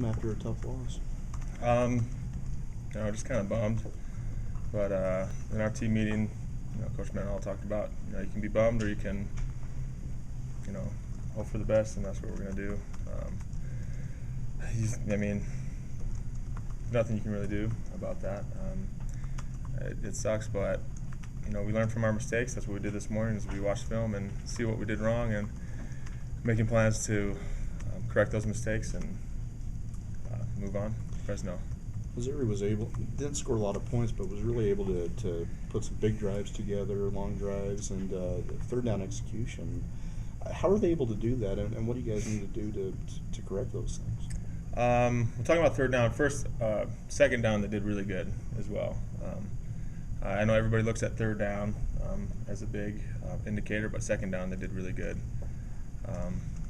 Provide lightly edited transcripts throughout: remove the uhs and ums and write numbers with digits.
after a tough loss? Um, just kind of bummed. But in our team meeting, Coach Mendenhall talked about, you can be bummed or you can, you know, hope for the best, and that's what we're going to do. Nothing you can really do about that. It sucks, but we learn from our mistakes. That's what we did this morning. Is we watched film and see what we did wrong, and making plans to correct those mistakes and move on. Fresno. Missouri didn't score a lot of points, but was really able to put some big drives together, long drives, and third down execution. How are they able to do that, and what do you guys need to do to correct those things? We're talking about third down. First, second down, they did really good as well. I know everybody looks at third down as a big indicator, but second down, they did really good.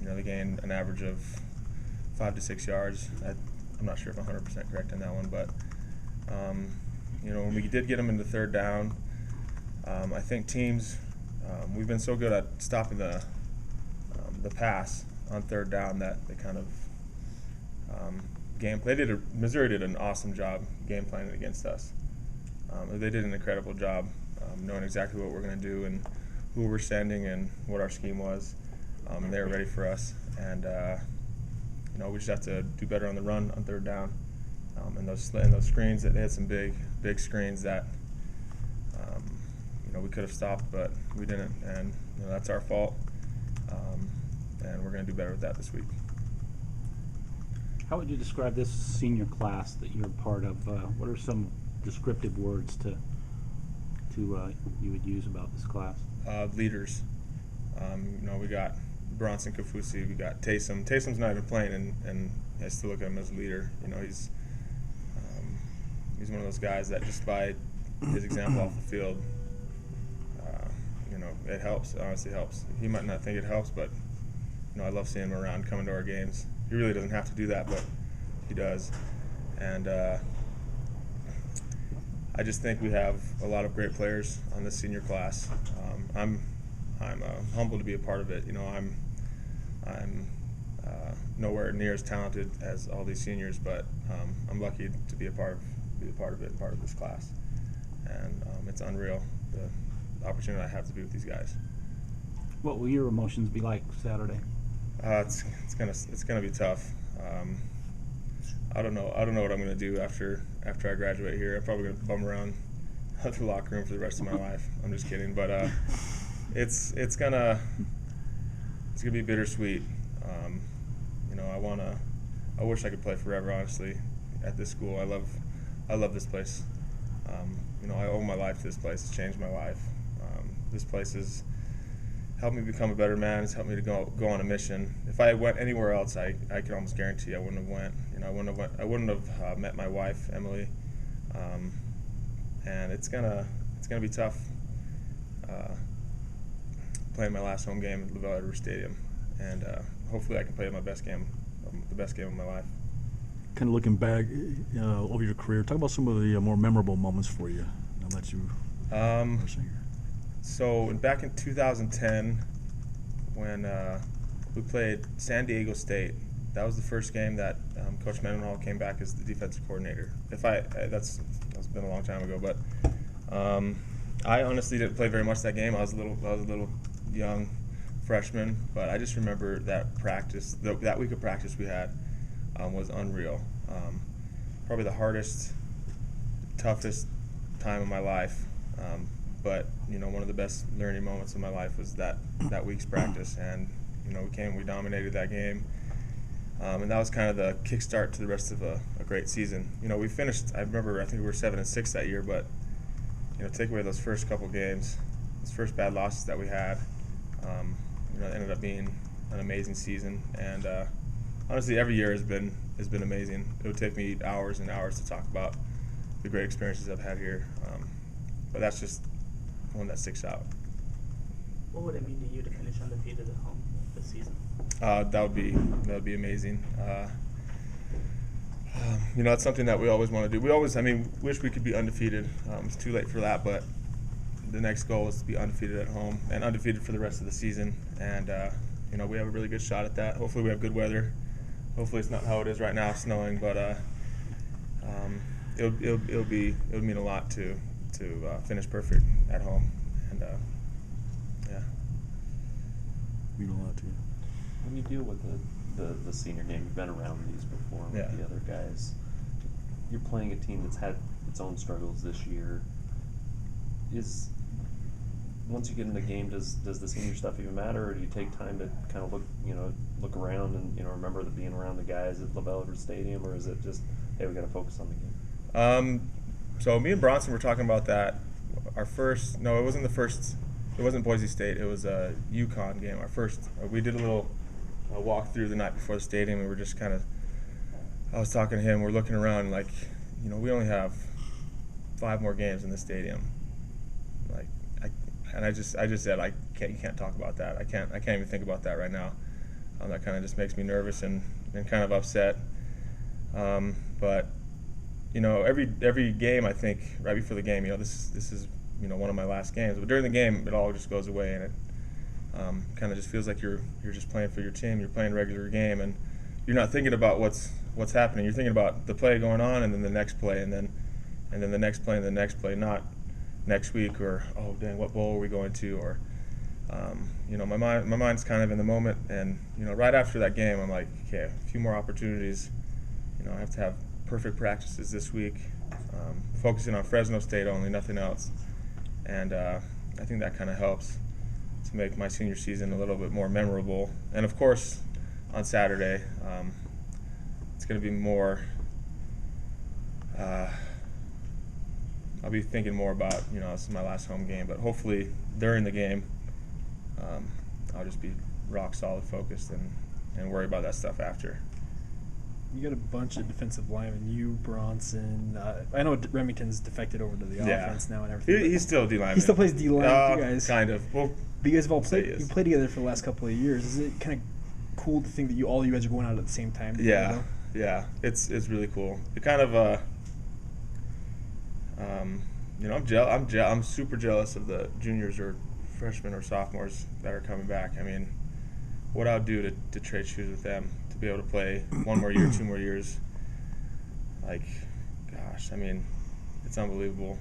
They gained an average of 5 to 6 yards. I'm not sure if I'm 100% correct on that one, but when we did get them into third down, I think teams, we've been so good at stopping the pass on third down that they kind of Missouri did an awesome job game planning against us. They did an incredible job knowing exactly what we're going to do and who we're sending and what our scheme was. And they were ready for us. And we just have to do better on the run on third down. And those screens, they had some big screens that we could have stopped, but we didn't. And that's our fault. And we're going to do better with that this week. How would you describe this senior class that you're a part of? What are some descriptive words you would use about this class? Leaders. We got Bronson Kafusi, we got Taysom. Taysom's not even playing, and I still look at him as a leader. He's one of those guys that just by his example off the field, it helps. It honestly helps. He might not think it helps, but I love seeing him around, coming to our games. He really doesn't have to do that, but he does. And I just think we have a lot of great players on this senior class. I'm humbled to be a part of it. I'm nowhere near as talented as all these seniors, but I'm lucky to be a part of it, part of this class. And it's unreal, the opportunity I have to be with these guys. What will your emotions be like Saturday? It's gonna be tough. I don't know what I'm gonna do after I graduate here. I'm probably gonna bum around the locker room for the rest of my life. I'm just kidding, but it's gonna be bittersweet. I wish I could play forever, honestly, at this school. I love this place. I owe my life to this place. It's changed my life. This place has helped me become a better man. It's helped me to go on a mission. If I went anywhere else, I can almost guarantee I wouldn't have went. I wouldn't have met my wife, Emily. And it's gonna be tough playing my last home game at Lavell Edwards Stadium, and hopefully I can play the best game of my life. Kind of looking back over your career, talk about some of the more memorable moments for you. Now that you are here. So back in 2010, when we played San Diego State, that was the first game that Coach Mendenhall came back as the defensive coordinator. That's been a long time ago, but I honestly didn't play very much that game. I was a little young freshman, but I just remember that practice, that week of practice we had was unreal. Probably the hardest, toughest time of my life. But one of the best learning moments of my life was that week's practice, and we dominated that game, and that was kind of the kickstart to the rest of a great season. We finished. I think we were 7-6 that year, but take away those first couple games, those first bad losses that we had, it ended up being an amazing season, and honestly, every year has been amazing. It would take me hours and hours to talk about the great experiences I've had here, but that's just one that sticks out. What would it mean to you to finish undefeated at home this season? That would be amazing. It's something that we always want to do. We wish we could be undefeated. It's too late for that, but the next goal is to be undefeated at home and undefeated for the rest of the season. And we have a really good shot at that. Hopefully, we have good weather hopefully it's not how it is right now, snowing, but it would mean a lot to finish perfect at home, and yeah. Mean a lot to you. When you deal with the senior game, you've been around these before with Yeah. the other guys. You're playing a team that's had its own struggles this year. Once you get in the game, does the senior stuff even matter, or do you take time to kind of look around and remember that being around the guys at Lavell Edwards Stadium, or is it just, hey, we got to focus on the game? So me and Bronson were talking about that. It wasn't Boise State. It was a UConn game. We did a little walk through the night before the stadium, and we're just I was talking to him. We're looking around like, we only have 5 more games in the stadium. I just said, you can't talk about that. I can't even think about that right now. That kind of just makes me nervous and kind of upset. But every game, I think right before the game, this is one of my last games. But during the game, it all just goes away, and it kind of just feels like you're just playing for your team. You're playing a regular game, and you're not thinking about what's happening. You're thinking about the play going on, and then the next play, and then the next play, and the next play. Not next week, or oh dang, what bowl are we going to, or my mind's kind of in the moment. And right after that game, I'm like, okay, a few more opportunities. I have to have perfect practices this week, focusing on Fresno State only, nothing else. And I think that kind of helps to make my senior season a little bit more memorable. And of course, on Saturday, it's going to be more. I'll be thinking more about, this is my last home game, but hopefully during the game, I'll just be rock solid focused and worry about that stuff after. You got a bunch of defensive linemen. You, Bronson. I know Remington's defected over to the offense now and everything. He's still D lineman. He still plays D line with you guys. Kind of. Well, but you guys have all say played. he is. You played together for the last couple of years. Is it kind of cool to think that all you guys are going out at the same time? Yeah, yeah. It's really cool. It kind of I'm super jealous of the juniors or freshmen or sophomores that are coming back. I mean, what I would do to trade shoes with them, to be able to play 1 more year, 2 more years. Like, gosh, I mean, it's unbelievable.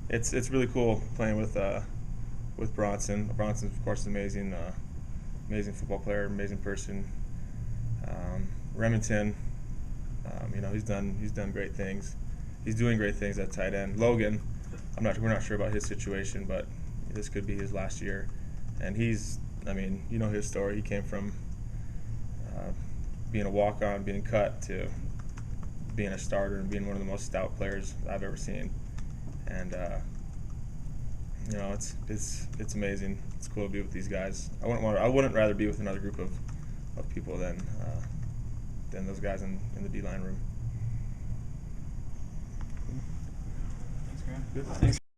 It's really cool playing with Bronson. Bronson, of course, is amazing football player, amazing person. Remington, he's done great things. He's doing great things at tight end. Logan, we're not sure about his situation, but this could be his last year. And his story. He came from being a walk-on, being cut, to being a starter and being one of the most stout players I've ever seen. And it's amazing. It's cool to be with these guys. I wouldn't rather be with another group of people than those guys in the D-line room. Thanks, Graham. Good. Thanks.